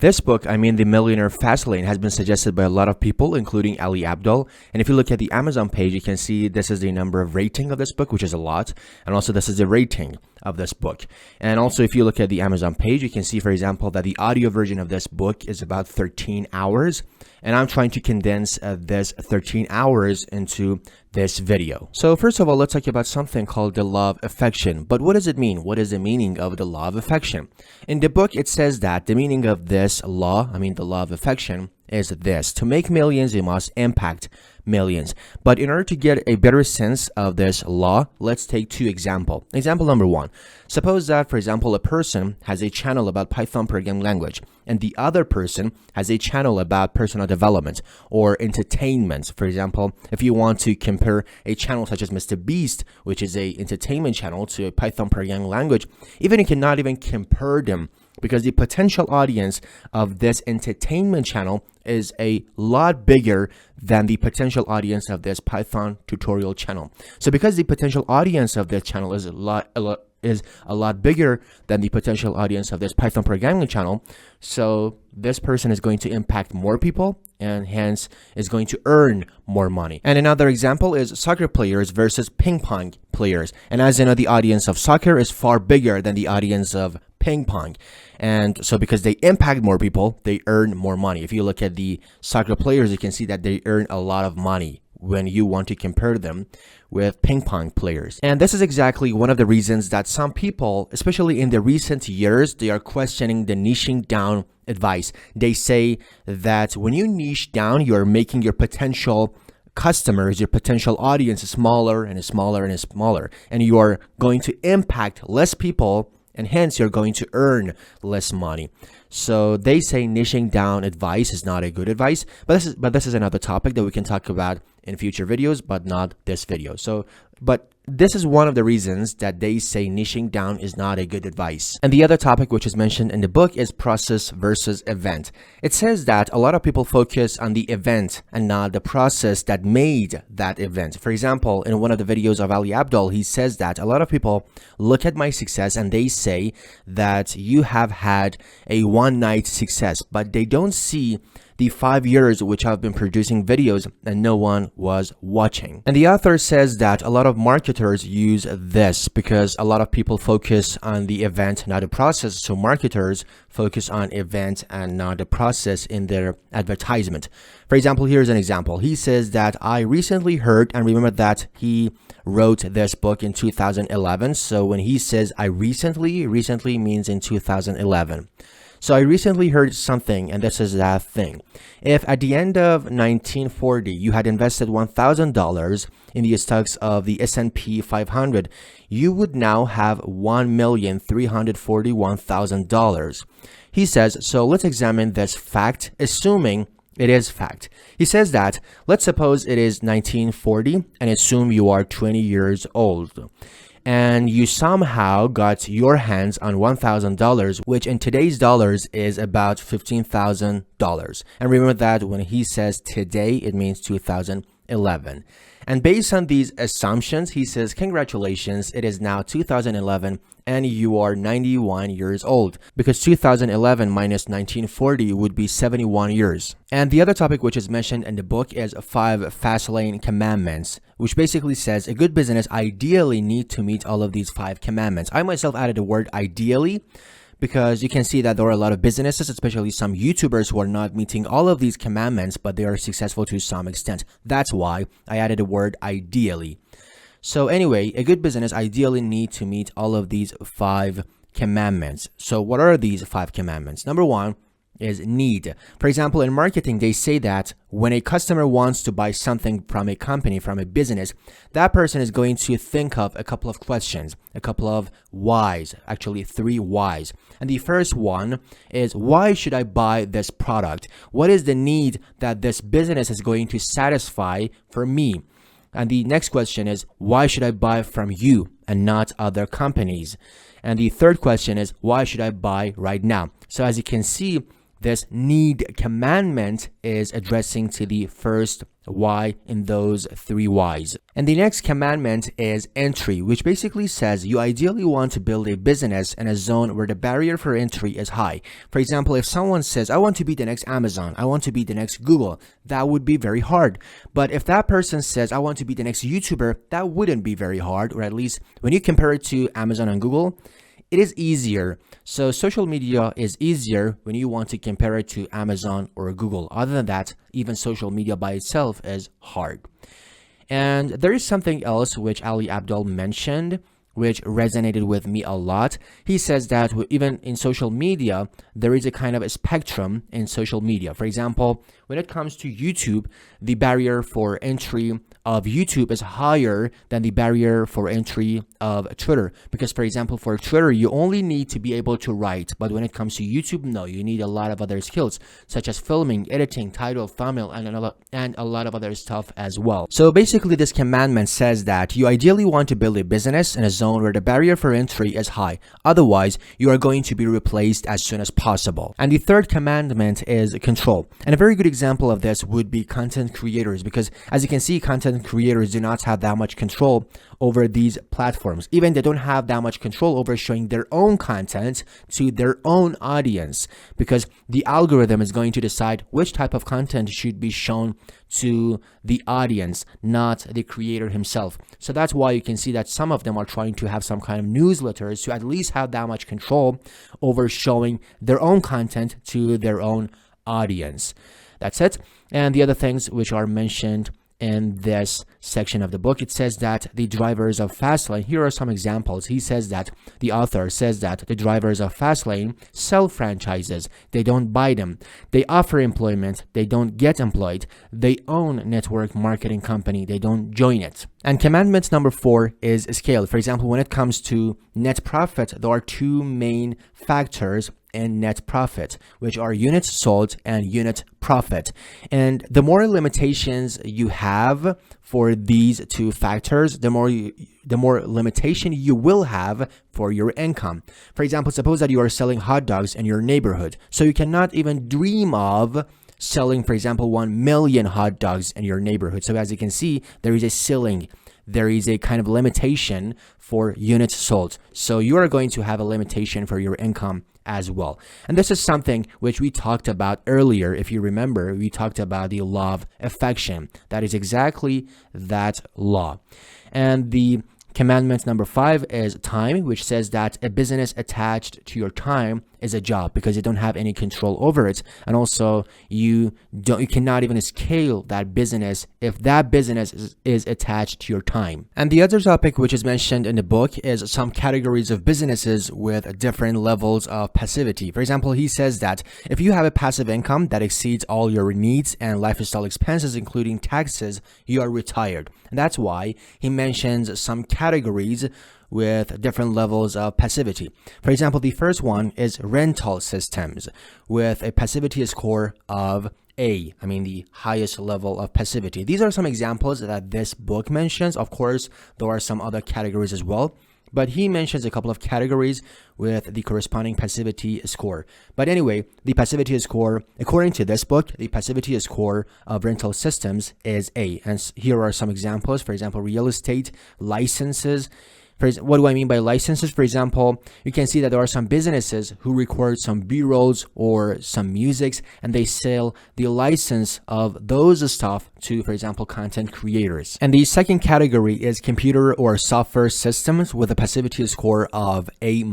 This book, the Millionaire Fastlane, has been suggested by a lot of people, including Ali Abdaal. And if you look at the Amazon page, you can see this is the number of rating of this book, which is a lot. And also this is the rating of this book. And also if you look at the Amazon page, you can see, for example, that the audio version of this book is about 13 hours. And I'm trying to condense this 13 hours into this video. So first of all, let's talk about something called the law of affection. But what does it mean? What is the meaning of the law of affection? In the book, it says that the meaning of this law, the law of affection, is this: to make millions, you must impact millions. But in order to get a better sense of this law, let's take two examples. Example number one: suppose that, for example, a person has a channel about Python programming language, and the other person has a channel about personal development or entertainment. For example, if you want to compare a channel such as Mr. Beast, which is a entertainment channel, to a Python programming language, you cannot even compare them, because the potential audience of this entertainment channel is a lot bigger than the potential audience of this Python tutorial channel. So because the potential audience of this channel is a lot bigger than the potential audience of this Python programming channel, so this person is going to impact more people and hence is going to earn more money. And another example is soccer players versus ping pong players. And as you know, the audience of soccer is far bigger than the audience of ping pong, and so because they impact more people, they earn more money. If you look at the soccer players, you can see that they earn a lot of money when you want to compare them with ping pong players. And this is exactly one of the reasons that some people, especially in the recent years, they are questioning the niching down advice. They say that when you niche down, you're making your potential customers, your potential audience, smaller and smaller and smaller, and you are going to impact less people, and hence you're going to earn less money. So they say niching down advice is not a good advice, but this is another topic that we can talk about in future videos, but not this video. But this is one of the reasons that they say niching down is not a good advice. And the other topic which is mentioned in the book is process versus event. It says that a lot of people focus on the event and not the process that made that event. For example, in one of the videos of Ali Abdaal, he says that a lot of people look at my success and they say that you have had a one-night success, but they don't see the 5 years which I've been producing videos and no one was watching. And the author says that a lot of marketers use this because a lot of people focus on the event, not the process. So marketers focus on event and not the process in their advertisement. For example, here's an example. He says that I recently heard, and remember that he wrote this book in 2011. So when he says I recently means in 2011. So I recently heard something, and this is that thing. If at the end of 1940 you had invested $1,000 in the stocks of the S&P 500, you would now have $1,341,000. He says, so let's examine this fact, assuming it is fact. He says that, let's suppose it is 1940 and assume you are 20 years old. And you somehow got your hands on $1,000, which in today's dollars is about $15,000. And remember that when he says today, it means 2011. And based on these assumptions, he says, congratulations, it is now 2011 and you are 91 years old, because 2011 minus 1940 would be 71 years. And the other topic which is mentioned in the book is 5 Fastlane commandments, which basically says a good business ideally need to meet all of these 5 commandments. I myself added the word ideally, because you can see that there are a lot of businesses, especially some YouTubers, who are not meeting all of these commandments, but they are successful to some extent. That's why I added the word ideally. So anyway, a good business ideally need to meet all of these 5 commandments. So what are these 5 commandments? Number 1 is need. For example, in marketing, they say that when a customer wants to buy something from a company, from a business, that person is going to think of a couple of questions, a couple of whys, actually 3 whys. And the first one is, why should I buy this product? What is the need that this business is going to satisfy for me? And the next question is, why should I buy from you and not other companies? And the third question is, why should I buy right now? So as you can see, this need commandment is addressing to the first why in those 3 whys. And the next commandment is entry, which basically says you ideally want to build a business in a zone where the barrier for entry is high. For example, if someone says, I want to be the next Amazon, I want to be the next Google, that would be very hard. But if that person says, I want to be the next YouTuber, that wouldn't be very hard, or at least when you compare it to Amazon and Google, it is easier. So social media is easier when you want to compare it to Amazon or Google. Other than that, even social media by itself is hard. And there is something else which Ali Abdaal mentioned, which resonated with me a lot. He says that even in social media, there is a kind of a spectrum in social media. For example, when it comes to YouTube, the barrier for entry of YouTube is higher than the barrier for entry of Twitter. Because, for example, for Twitter, you only need to be able to write. But when it comes to YouTube, no, you need a lot of other skills, such as filming, editing, title, thumbnail, and a lot of other stuff as well. So basically, this commandment says that you ideally want to build a business in a zone where the barrier for entry is high. Otherwise, you are going to be replaced as soon as possible. And the third commandment is control. And a very good example of this would be content creators, because as you can see, content creators do not have that much control over these platforms. Even they don't have that much control over showing their own content to their own audience, because the algorithm is going to decide which type of content should be shown to the audience, not the creator himself. So that's why you can see that some of them are trying to have some kind of newsletters to at least have that much control over showing their own content to their own audience. That's it. And the other things which are mentioned in this section of the book, it says that the drivers of Fastlane, here are some examples. He says that the author says that the drivers of Fastlane sell franchises, they don't buy them. They offer employment, they don't get employed. They own network marketing company, they don't join it. And commandment number 4 is scale. For example, when it comes to net profit, there are 2 main factors in net profit, which are units sold and unit profit. And the more limitations you have for these 2 factors, the more limitation you will have for your income. For example, suppose that you are selling hot dogs in your neighborhood, so you cannot even dream of selling, for example, 1 million hot dogs in your neighborhood. So as you can see, there is a ceiling. There is a kind of limitation for units sold. So you are going to have a limitation for your income as well. And this is something which we talked about earlier. If you remember, we talked about the law of affection. That is exactly that law. And the commandment number 5 is time, which says that a business attached to your time is a job, because you don't have any control over it. And also you cannot even scale that business if that business is attached to your time. And the other topic which is mentioned in the book is some categories of businesses with different levels of passivity. For example, he says that if you have a passive income that exceeds all your needs and lifestyle expenses, including taxes, you are retired. And that's why he mentions some categories with different levels of passivity. For example, the first one is rental systems with a passivity score of A, the highest level of passivity. These are some examples that this book mentions. Of course, there are some other categories as well, but he mentions a couple of categories with the corresponding passivity score. But anyway, the passivity score, according to this book, the passivity score of rental systems is A. And here are some examples. For example, real estate, licenses. What do I mean by licenses? For example, you can see that there are some businesses who record some B-rolls or some musics, and they sell the license of those stuff to, for example, content creators. And the second category is computer or software systems with a passivity score of A-.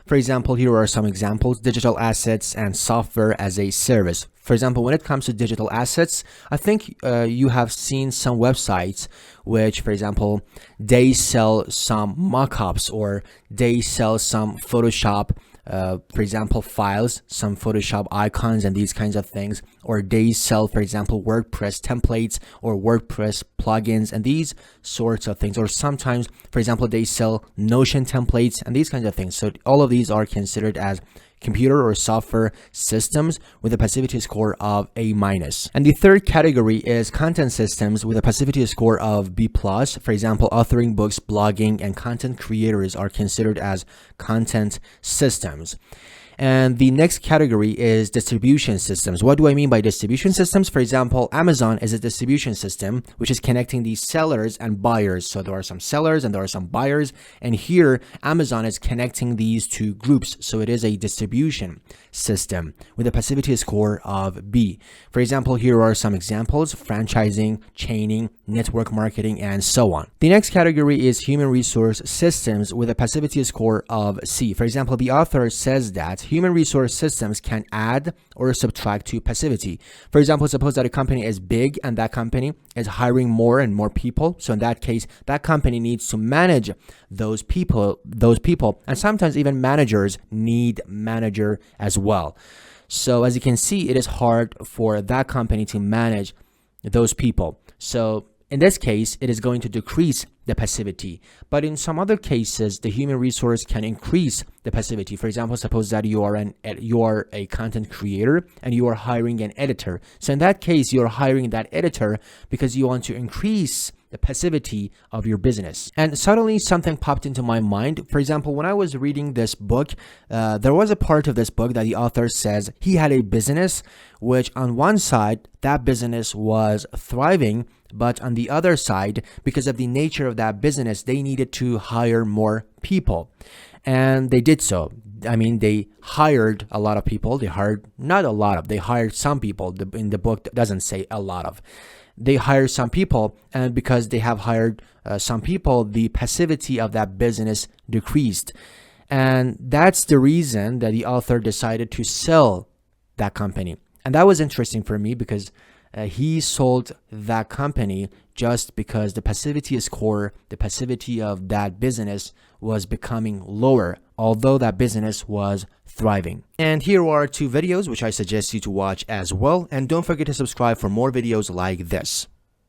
For example, here are some examples: digital assets and software as a service. For example, when it comes to digital assets, I think you have seen some websites which, for example, they sell some mockups or they sell some Photoshop, for example, files, some Photoshop icons and these kinds of things, or they sell, for example, WordPress templates or WordPress plugins and these sorts of things. Or sometimes, for example, they sell Notion templates and these kinds of things. So all of these are considered as computer or software systems with a passivity score of A-. And the third category is content systems with a passivity score of B+. For example, authoring books, blogging, and content creators are considered as content systems. And the next category is distribution systems. What do I mean by distribution systems? For example, Amazon is a distribution system which is connecting these sellers and buyers. So there are some sellers and there are some buyers. And here, Amazon is connecting these two groups. So it is a distribution system with a passivity score of B. For example, here are some examples: franchising, chaining, network marketing, and so on. The next category is human resource systems with a passivity score of C. For example, the author says that human resource systems can add or subtract to passivity. For example, suppose that a company is big and that company is hiring more and more people. So in that case, that company needs to manage those people, and sometimes even managers need manager as well. So as you can see, it is hard for that company to manage those people. So in this case, it is going to decrease the passivity. But in some other cases, the human resource can increase the passivity. For example, suppose that you are a content creator and you are hiring an editor. So in that case, you are hiring that editor because you want to increase the passivity of your business. And suddenly something popped into my mind. For example, when I was reading this book, there was a part of this book that the author says he had a business which on one side, that business was thriving, but on the other side, because of the nature of that business, they needed to hire more people. And they did so. I mean, they hired a lot of people. They hired some people. In the book, it doesn't say a lot of. They hired some people, and because they have hired some people, the passivity of that business decreased. And that's the reason that the author decided to sell that company. And that was interesting for me because he sold that company just because the passivity score, the passivity of that business was becoming lower, although that business was thriving. And here are 2 videos which I suggest you to watch as well. And don't forget to subscribe for more videos like this.